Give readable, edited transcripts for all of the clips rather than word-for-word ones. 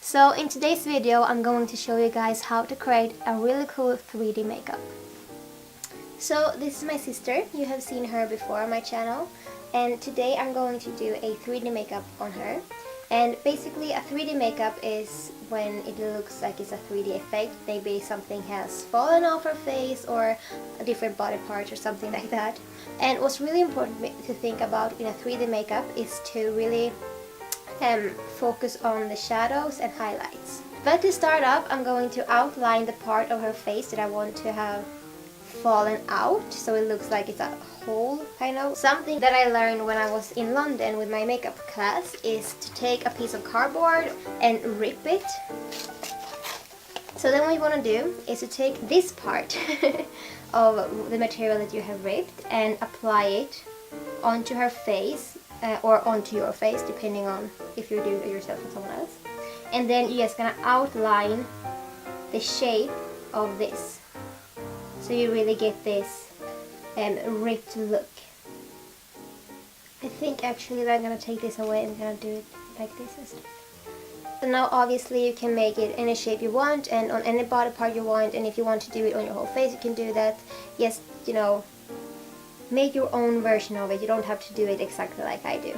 So in today's video I'm going to show you guys how to create a really cool 3D makeup. So this is my sister, you have seen her before on my channel, and today I'm going to do a 3D makeup on her. And basically a 3D makeup is when it looks like it's a 3D effect, maybe something has fallen off her face or a different body part or something like that. And what's really important to think about in a 3D makeup is to really focus on the shadows and highlights. But to start off, I'm going to outline the part of her face that I want to have fallen out, so it looks like it's a hole, kind of. Something that I learned when I was in London with my makeup class is to take a piece of cardboard and rip it. So then what you want to do is to take this part of the material that you have ripped and apply it onto her face, or onto your face, depending on if you do it yourself or someone else. And then you're just gonna outline the shape of this, so you really get this ripped look. I think actually that I'm gonna take this away and I'm gonna do it like this instead. So now obviously you can make it any shape you want and on any body part you want, and if you want to do it on your whole face you can do that. Just, you know, make your own version of it. You don't have to do it exactly like I do.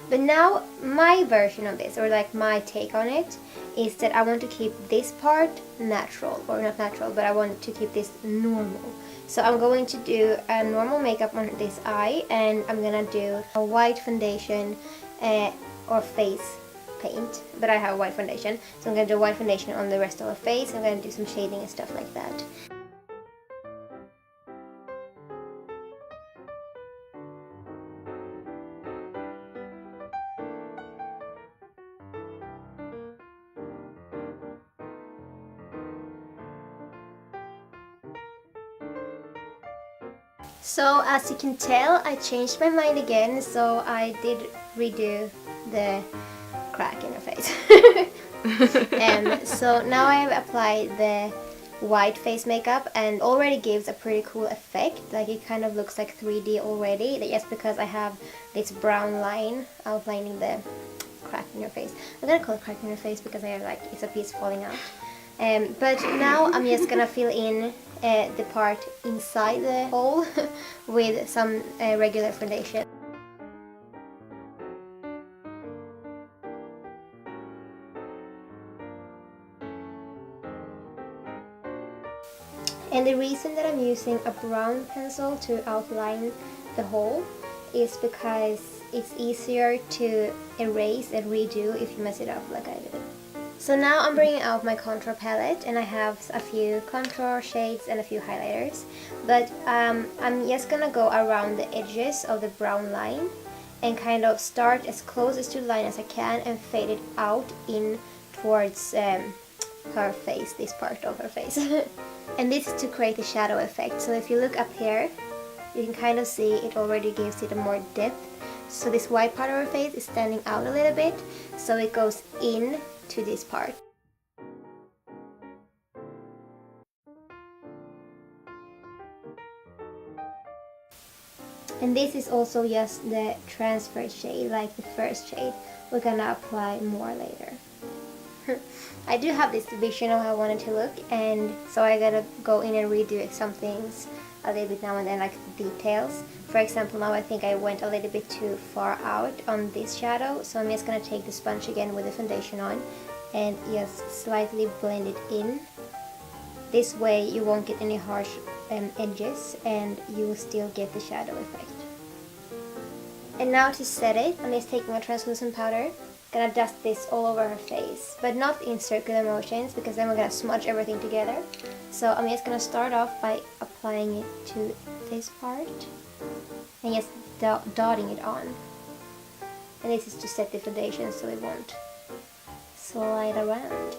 But now my version of this, or like my take on it, is that I want to keep this part natural, or not natural, but I want to keep this normal. So I'm going to do a normal makeup on this eye, and I'm gonna do a white foundation or face paint, but I have a white foundation, so I'm gonna do white foundation on the rest of her face. I'm gonna do some shading and stuff like that. So as you can tell, I changed my mind again, so I did redo the crack in her face. So now I have applied the white face makeup, and already gives a pretty cool effect. Like it kind of looks like 3D already, just because I have this brown line outlining the crack in your face. I'm gonna call it crack in your face because I have, like, it's a piece falling out. But now I'm just gonna fill in the part inside the hole with some regular foundation. And the reason that I'm using a brown pencil to outline the hole is because it's easier to erase and redo if you mess it up like I did. So now I'm bringing out my contour palette, and I have a few contour shades and a few highlighters. But I'm just gonna go around the edges of the brown line and kind of start as close to the line as I can and fade it out in towards her face, this part of her face. And this is to create a shadow effect. So if you look up here, you can kind of see it already gives it a more depth. So this white part of her face is standing out a little bit, so it goes in to this part. And this is also just the transfer shade, like the first shade. We're gonna apply more later. I do have this vision of how I want it to look, and so I gotta go in and redo some things a little bit now and then, like the details. For example, now I think I went a little bit too far out on this shadow, so I'm just gonna take the sponge again with the foundation on and just slightly blend it in. This way you won't get any harsh edges, and you will still get the shadow effect. And now to set it, I'm just taking a translucent powder. Gonna dust this all over her face, but not in circular motions, because then we're gonna smudge everything together. So I'm just gonna start off by applying it to this part and just dotting it on. And this is to set the foundation so it won't slide around.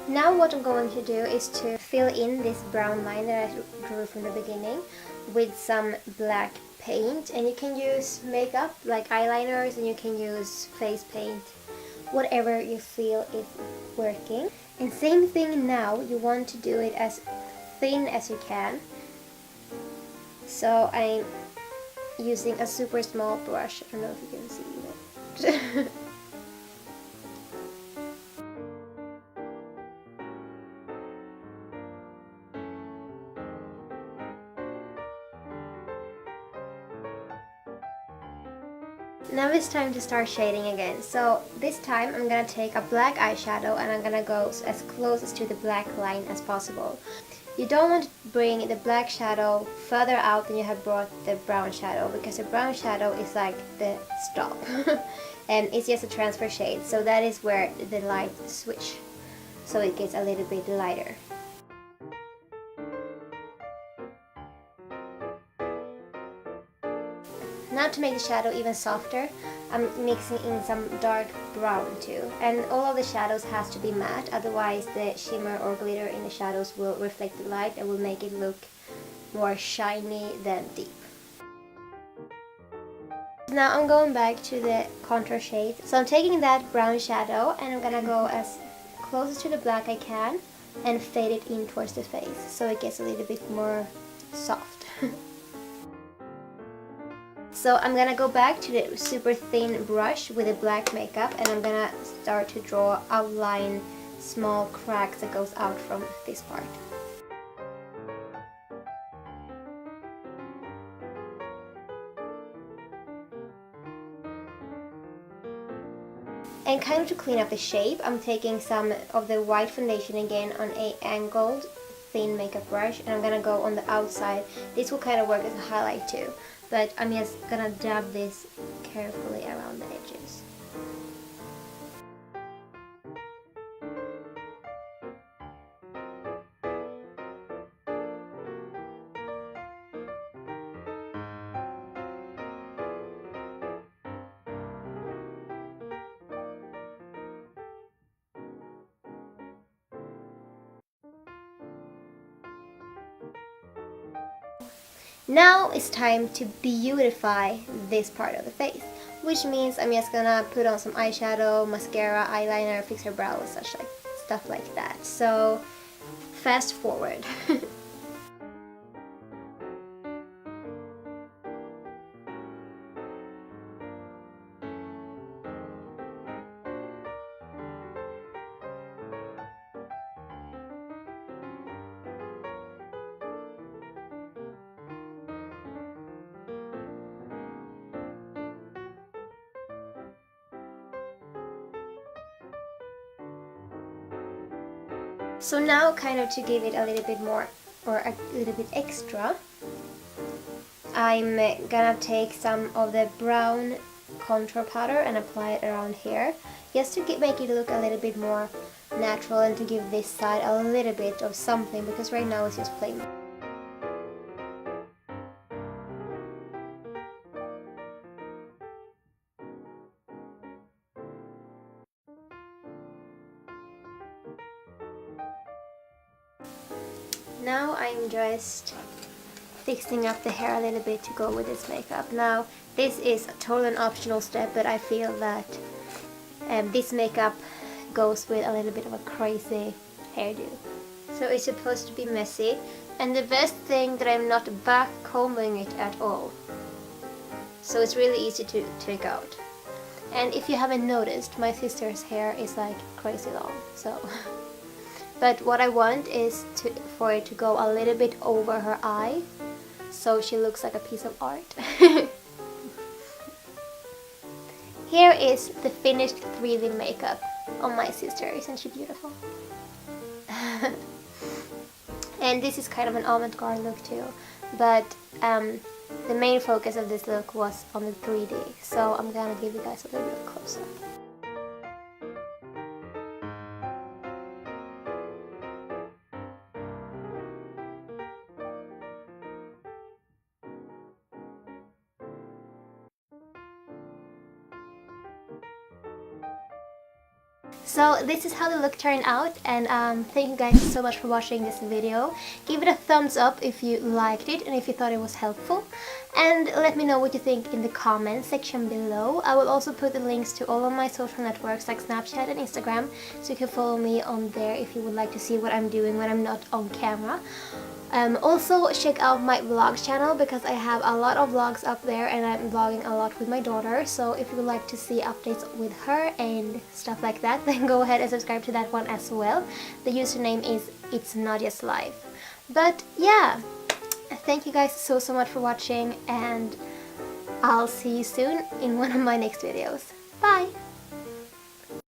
Now what I'm going to do is to fill in this brown line that I drew from the beginning with some black paint, and you can use makeup like eyeliners, and you can use face paint, whatever you feel is working. And same thing now, you want to do it as thin as you can. So I'm using a super small brush. I don't know if you can see it. Now it's time to start shading again. So this time I'm gonna take a black eyeshadow and I'm gonna go as close to the black line as possible. You don't want to bring the black shadow further out than you have brought the brown shadow, because the brown shadow is like the stop and it's just a transfer shade, so that is where the light switch, so it gets a little bit lighter. Now to make the shadow even softer, I'm mixing in some dark brown too. And all of the shadows has to be matte, otherwise the shimmer or glitter in the shadows will reflect the light and will make it look more shiny than deep. Now I'm going back to the contour shade. So I'm taking that brown shadow and I'm gonna go as close to the black I can and fade it in towards the face so it gets a little bit more soft. So I'm gonna go back to the super thin brush with the black makeup and I'm gonna start to draw outline small cracks that goes out from this part. And kind of to clean up the shape, I'm taking some of the white foundation again on a angled thin makeup brush and I'm gonna go on the outside. This will kind of work as a highlight too, but I'm just gonna dab this carefully around the edges. Now it's time to beautify this part of the face, which means I'm just gonna put on some eyeshadow, mascara, eyeliner, fix her brows, such like stuff like that. So fast forward. So now, kind of to give it a little bit more, or a little bit extra, I'm gonna take some of the brown contour powder and apply it around here, just to make it look a little bit more natural and to give this side a little bit of something, because right now it's just plain. Now I'm just fixing up the hair a little bit to go with this makeup. Now this is a totally optional step, but I feel that this makeup goes with a little bit of a crazy hairdo. So it's supposed to be messy, and the best thing that I'm not back combing it at all. So it's really easy to take out. And if you haven't noticed, my sister's hair is like crazy long, so but what I want is for it to go a little bit over her eye, so she looks like a piece of art. Here is the finished 3D makeup on my sister. Isn't she beautiful? And this is kind of an avant-garde look too, but the main focus of this look was on the 3D, so I'm gonna give you guys a little bit of close-up. So this is how the look turned out, and thank you guys so much for watching this video. Give it a thumbs up if you liked it and if you thought it was helpful, and let me know what you think in the comment section below. I will also put the links to all of my social networks like Snapchat and Instagram, so you can follow me on there if you would like to see what I'm doing when I'm not on camera. Also check out my vlogs channel because I have a lot of vlogs up there and I'm vlogging a lot with my daughter, so if you would like to see updates with her and stuff like that, then go ahead and subscribe to that one as well. The username is It's Nadja's Life. But yeah, thank you guys so much for watching, and I'll see you soon in one of my next videos. Bye!